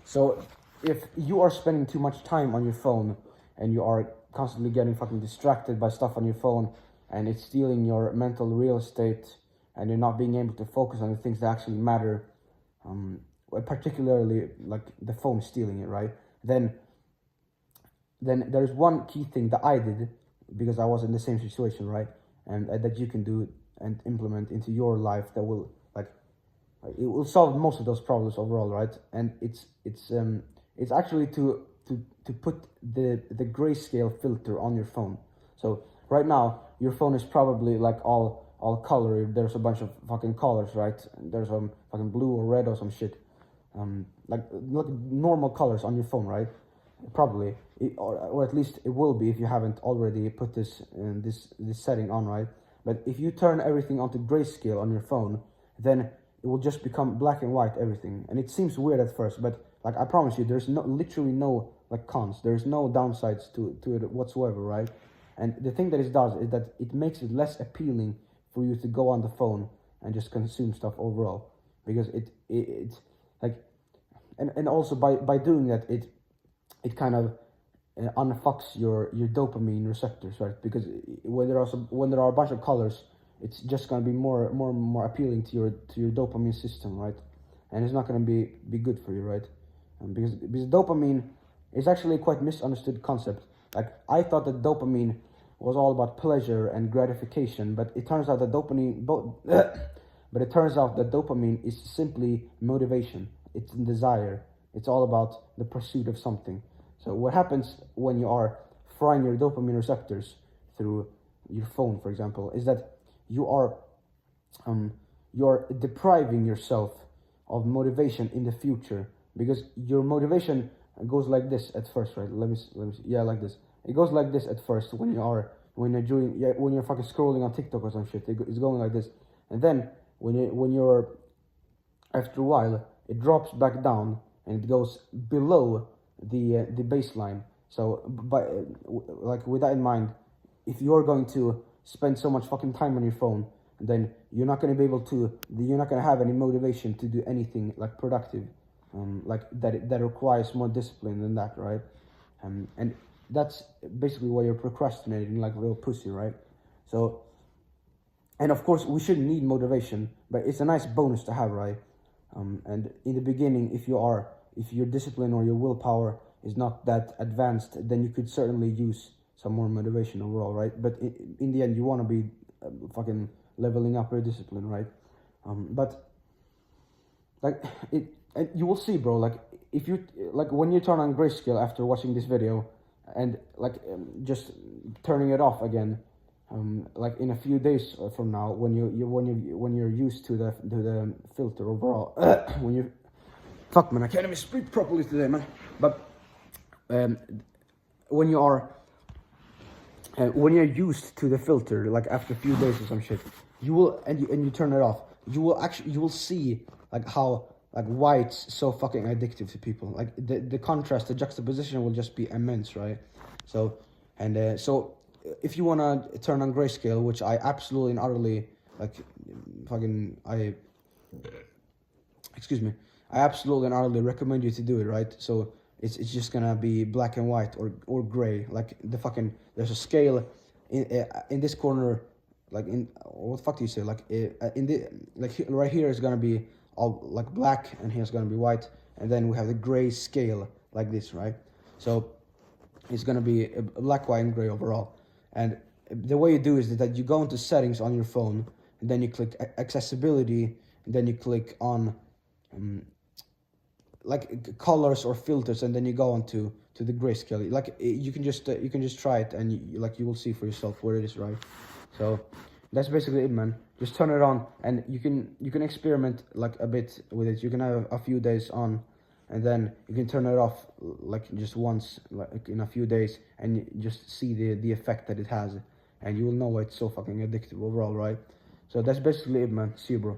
So if you are spending too much time on your phone and you are constantly getting fucking distracted by stuff on your phone and it's stealing your mental real estate and you're not being able to focus on the things that actually matter, particularly like the phone stealing it, right? Then there's one key thing that I did because I was in the same situation, right? And that you can do and implement into your life that will it will solve most of those problems overall, right? And it's actually to put the grayscale filter on your phone. So right now your phone is probably like all colored. There's a bunch of fucking colors, right? There's some fucking blue or red or some shit, like normal colors on your phone, right? Probably, or at least it will be if you haven't already put this setting on, right? But if you turn everything onto grayscale on your phone, then it will just become black and white everything. And it seems weird at first, but like I promise you, there's literally no like cons. There's no downsides to it whatsoever, right? And the thing that it does is that it makes it less appealing for you to go on the phone and just consume stuff overall, because it's like, and also by doing that, it kind of unfucks your dopamine receptors, right? Because when there are a bunch of colors, it's just going to be more appealing to your dopamine system, right? And it's not going to be good for you, right? Because dopamine is actually a quite misunderstood concept. Like I thought that dopamine was all about pleasure and gratification, but it turns out that dopamine is simply motivation. It's desire. It's all about the pursuit of something. So what happens when you are frying your dopamine receptors through your phone, for example, is that you're depriving yourself of motivation in the future, because your motivation goes like this at first, right? Let me see. Yeah, like this. It goes like this at first when you're fucking scrolling on TikTok or some shit. It's going like this, and then when you're after a while, it drops back down and it goes below the baseline. So with that in mind, if you're going to spend so much fucking time on your phone, then you're not going to have any motivation to do anything like productive, like that requires more discipline than that, right? And that's basically why you're procrastinating like a real pussy, right? So, and of course we shouldn't need motivation, but it's a nice bonus to have, right? And in the beginning, if your discipline or your willpower is not that advanced, then you could certainly use some more motivation overall, right? But in the end, you want to be fucking leveling up your discipline, right? But like and you will see, bro. Like if you when you turn on grayscale after watching this video, and just turning it off again, like in a few days from now, when you're used to the filter overall, when you fuck man, I can't even speak properly today, man. But when you're used to the filter, like after a few days or some shit, you will and you turn it off, you will see like how like white's so fucking addictive to people. Like the contrast, the juxtaposition will just be immense, right? So if you wanna turn on grayscale, which I absolutely and utterly I absolutely and utterly recommend you to do it, right? So it's just gonna be black and white or gray. Like there's a scale in this corner, like in what the fuck do you say? Right here is gonna be all like black, and here's gonna be white, and then we have the gray scale like this, right? So it's gonna be a black, white, and gray overall. And the way you do is that you go into settings on your phone, and then you click accessibility, and then you click on like colors or filters, and then you go on to the grayscale. Like you can just try it, and you will see for yourself where it is, right? So that's basically it, man. Just turn it on, and you can experiment like a bit with it. You can have a few days on, and then you can turn it off like just once, like in a few days, and you just see the effect that it has, and you will know why it's so fucking addictive overall, right? So that's basically it, man. See you, bro.